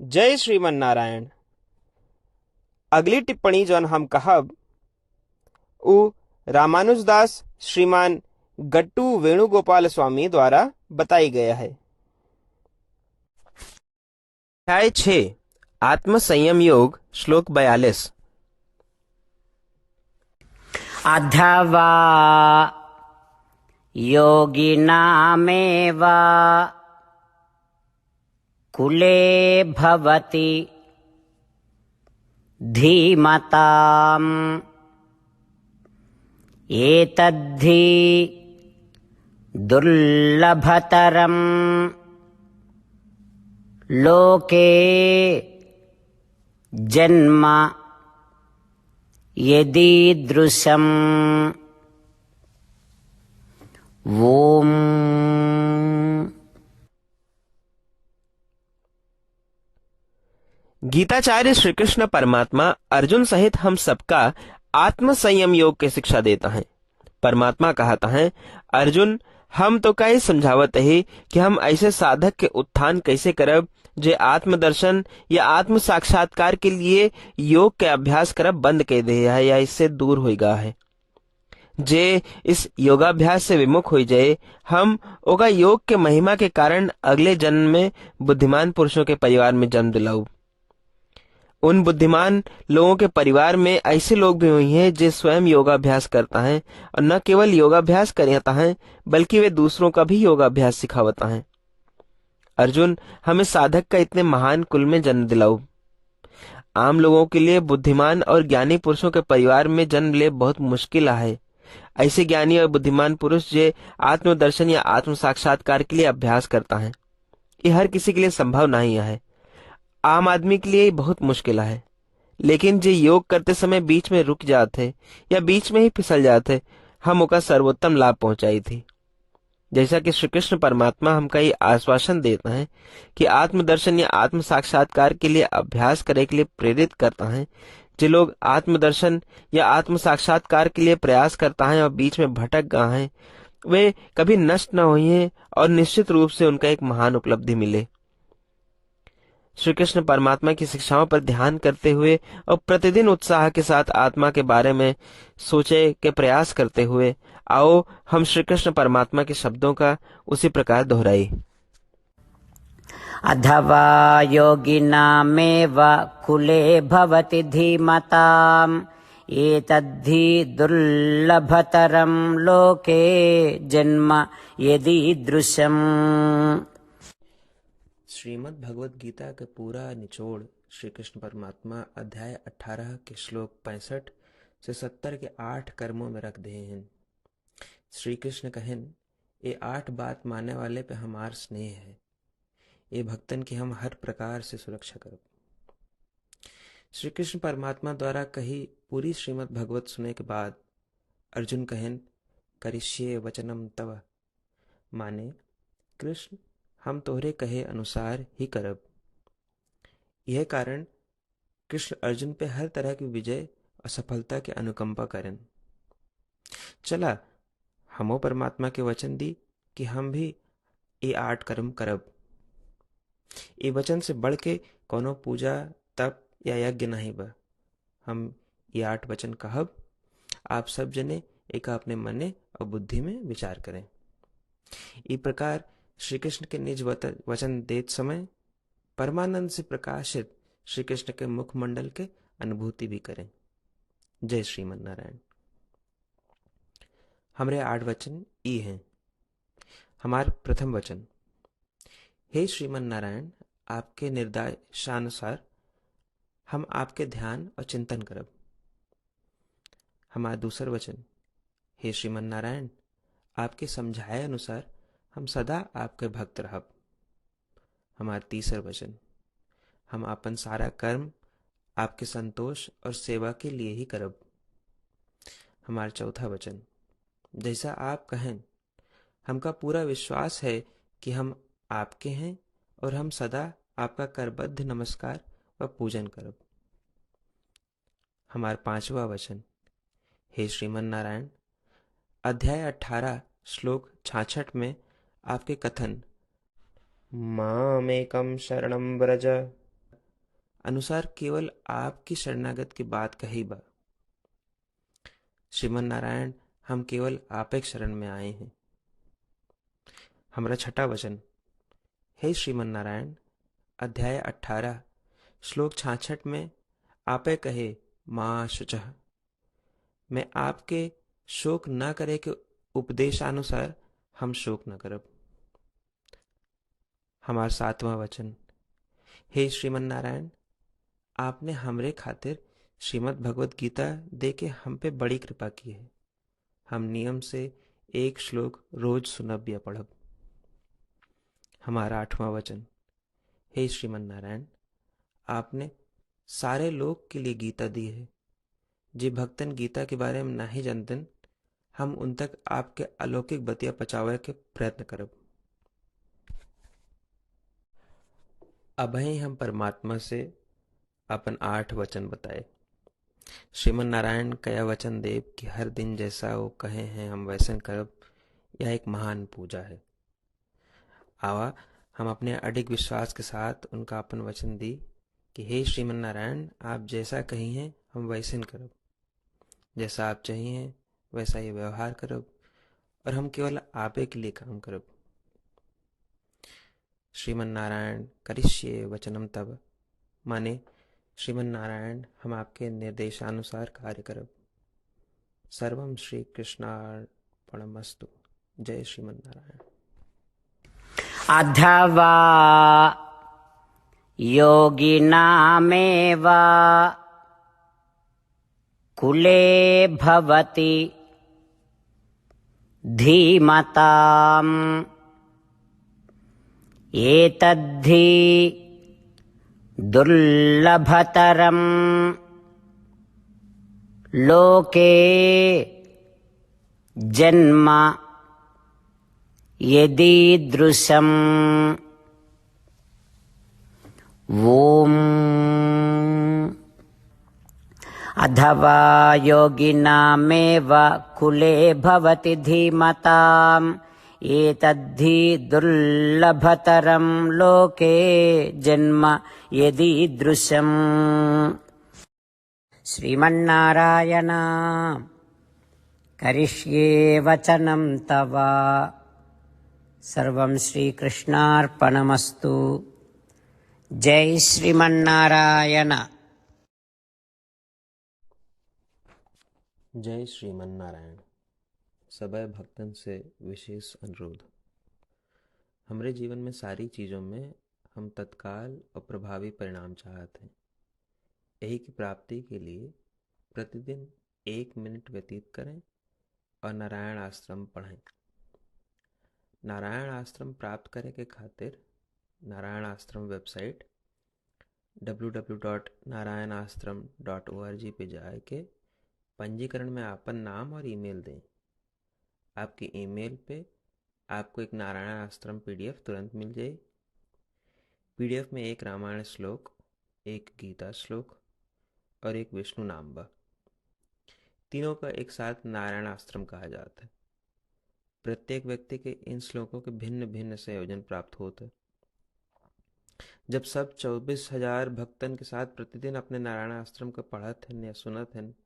जय श्रीमन नारायण। अगली टिप्पणी जौन हम कहब उ रामानुजदास श्रीमान गट्टू वेणुगोपाल स्वामी द्वारा बताई गया है। अध्याय 6 आत्म संयम योग श्लोक 42। अथवा योगिनामेव कुले भवति धीमताम् एतद्धि दुर्लभतरम् लोके जन्म यदीदृशम्। ओम। गीताचार्य श्री कृष्ण परमात्मा अर्जुन सहित हम सबका आत्म संयम योग की शिक्षा देता है। परमात्मा कहता है, अर्जुन हम तो कई समझावत है कि हम ऐसे साधक के उत्थान कैसे करब जे आत्मदर्शन या आत्म साक्षात्कार के लिए योग के अभ्यास करब बंद कर दे है या इससे दूर हो गया है। जे इस योगाभ्यास से विमुख हो जाए, हम ओका योग के महिमा के कारण अगले जन्म में बुद्धिमान पुरुषों के परिवार में जन्म दिलाऊ। उन बुद्धिमान लोगों के परिवार में ऐसे लोग भी हुए हैं जो स्वयं योगाभ्यास करता है और न केवल योगाभ्यास करता है बल्कि वे दूसरों का भी योगाभ्यास सिखावता है। अर्जुन हमें साधक का इतने महान कुल में जन्म दिलाओ। आम लोगों के लिए बुद्धिमान और ज्ञानी पुरुषों के परिवार में जन्म ले बहुत मुश्किल है। ऐसे ज्ञानी और बुद्धिमान पुरुष जो आत्मदर्शन या आत्म साक्षात्कार के लिए अभ्यास करता है, ये हर किसी के लिए संभव नहीं है। आम आदमी के लिए बहुत मुश्किल है। लेकिन जो योग करते समय बीच में रुक जाते या बीच में ही फिसल जाते, हम उनका सर्वोत्तम लाभ पहुंचाई थी। जैसा कि श्री कृष्ण परमात्मा हमका ये आश्वासन देता है कि आत्मदर्शन या आत्म साक्षात्कार के लिए अभ्यास करने के लिए प्रेरित करता है। जो लोग आत्मदर्शन या आत्म साक्षात्कार के लिए प्रयास करता है और बीच में भटक गए हैं, वे कभी नष्ट न हुए हैं और निश्चित रूप से उनका एक महान उपलब्धि मिले। श्री कृष्ण परमात्मा की शिक्षाओं पर ध्यान करते हुए और प्रतिदिन उत्साह के साथ आत्मा के बारे में सोचे के प्रयास करते हुए आओ हम श्री कृष्ण परमात्मा के शब्दों का उसी प्रकार दोहराई। अथवा योगिनामेव कुले भवति धीमताम् एतद्धि दुर्लभतरं लोके जन्म यदीदृशम्। श्रीमद् भगवत गीता का पूरा निचोड़ श्री कृष्ण परमात्मा अध्याय 18 के श्लोक 65 से 70 के 8 कर्मों में रख दे हैं। श्री कृष्ण कहन, ये 8 बात मानने वाले पे हमार स्नेह है। ये भक्तन की हम हर प्रकार से सुरक्षा करो। श्री कृष्ण परमात्मा द्वारा कही पूरी श्रीमद् भगवत सुने के बाद अर्जुन कहन, करिष्ये वचनम तव, माने कृष्ण हम तोहरे कहे अनुसार ही करब। यह कारण कृष्ण अर्जुन पे हर तरह की विजय और सफलता के अनुकंपा करें। चला हमो परमात्मा के वचन दी कि हम भी ये 8 कर्म करब। ये वचन से बढ़ के कोनो पूजा तप या यज्ञ नहीं बा। हम ये 8 वचन कहब, आप सब जने एक अपने मने और बुद्धि में विचार करें। इस प्रकार श्री कृष्ण के निज वचन देत समय परमानंद से प्रकाशित श्री कृष्ण के मुखमंडल के अनुभूति भी करें। जय श्रीमन नारायण। हमारे 8 वचन ई हैं। हमार प्रथम वचन, हे श्रीमन नारायण, आपके निर्देशानुसार हम आपके ध्यान और चिंतन करब। हमारा दूसर वचन, हे श्रीमन नारायण, आपके समझाए अनुसार हम सदा आपके भक्त रहब। हमारा तीसर वचन, हम अपन सारा कर्म आपके संतोष और सेवा के लिए ही करब। हमारा चौथा वचन, जैसा आप कहें हमका पूरा विश्वास है कि हम आपके हैं और हम सदा आपका करबद्ध नमस्कार व पूजन करब। हमारा पांचवा वचन, हे श्रीमन नारायण, अध्याय 18 श्लोक 66 में आपके कथन मामेकं शरणं व्रज अनुसार केवल आपकी शरणागत की बात कही बा। श्रीमन नारायण, हम केवल आपे शरण में आए हैं। हमारा छठा वचन। हे श्रीमन नारायण, अध्याय 18 श्लोक 66 में आपे कहे माँ शुचः, मैं आपके शोक न करे के उपदेशानुसार हम शोक न करब। हमारा सातवां वचन। हे श्रीमन नारायण, आपने हमरे खातिर श्रीमद् भगवत गीता दे के हम पे बड़ी कृपा की है। हम नियम से एक श्लोक रोज सुनब या पढ़ब। हमारा आठवां वचन। हे श्रीमन नारायण, आपने सारे लोग के लिए गीता दी है। जे भक्तन गीता के बारे में नहीं जानतन, हम उन तक आपके अलौकिक बतिया पहुंचावे के प्रयत्न करब। अबही हम परमात्मा से अपन 8 वचन बताए। श्रीमन नारायण कया वचन देव कि हर दिन जैसा वो कहे हैं हम वैसन करब, यह एक महान पूजा है। आवा हम अपने अडिग विश्वास के साथ उनका अपन वचन दी कि हे श्रीमन नारायण, आप जैसा कही हैं हम वैसन करब, जैसा आप चाहिए वैसा ही व्यवहार करब, और हम केवल आपे के लिए काम करब। श्रीमन नारायण करिष्ये वचनम तब, माने श्रीमन नारायण हम आपके निर्देशानुसार कार्य करब। सर्वम श्री कृष्णार्पणमस्तु। जय श्रीमन नारायण। अथवा योगिनामेव कुले भवति धीमताम् एतद्धि दुर्लभतरं लोके जन्म यदीदृशम्। ॐ अथवा योगिनामेव कुले भवति धीमताम् एतद्धि दुर्लभतरं लोके जन्म यदीदृशम्। श्रीमन्नारायण करिष्ये वचनं तव। सर्वं श्रीकृष्णार्पणमस्तु। जय श्रीमन्नारायण। जय श्रीमन नारायण। सबै भक्तन से विशेष अनुरोध। हमरे जीवन में सारी चीज़ों में हम तत्काल और प्रभावी परिणाम चाहते हैं। यही की प्राप्ति के लिए प्रतिदिन 1 मिनट व्यतीत करें और नारायण आश्रम पढ़ें। नारायण आश्रम प्राप्त करे के खातिर नारायण आश्रम वेबसाइट www.narayanashram.org पे जाए के पंजीकरण में आपन नाम और ईमेल दें। आपकी ईमेल पे आपको एक नारायण आश्रम पीडीएफ तुरंत मिल जाए। पीडीएफ में एक रामायण श्लोक, एक गीता श्लोक और एक विष्णु नाम बा। तीनों का एक साथ नारायण आश्रम कहा जाता है। प्रत्येक व्यक्ति के इन श्लोकों के भिन्न भिन्न संयोजन प्राप्त होते हैं। जब सब 24,000 भक्तन के साथ प्रतिदिन अपने नारायण आश्रम का पढ़त हैं या सुनत हैं,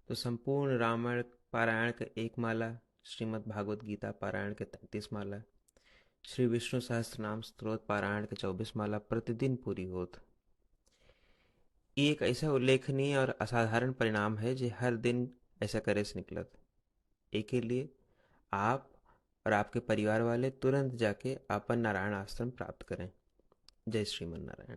तो संपूर्ण रामायण पारायण के 1 माला, श्रीमद् भागवत गीता पारायण के 33 माला, श्री विष्णु सहस्त्रनाम स्तोत्र पारायण के 24 माला प्रतिदिन पूरी होत। ये एक ऐसा उल्लेखनीय और असाधारण परिणाम है जो हर दिन ऐसा करे से निकलत। एक के लिए आप और आपके परिवार वाले तुरंत जाके अपन नारायण आश्रम प्राप्त करें। जय श्रीमन नारायण।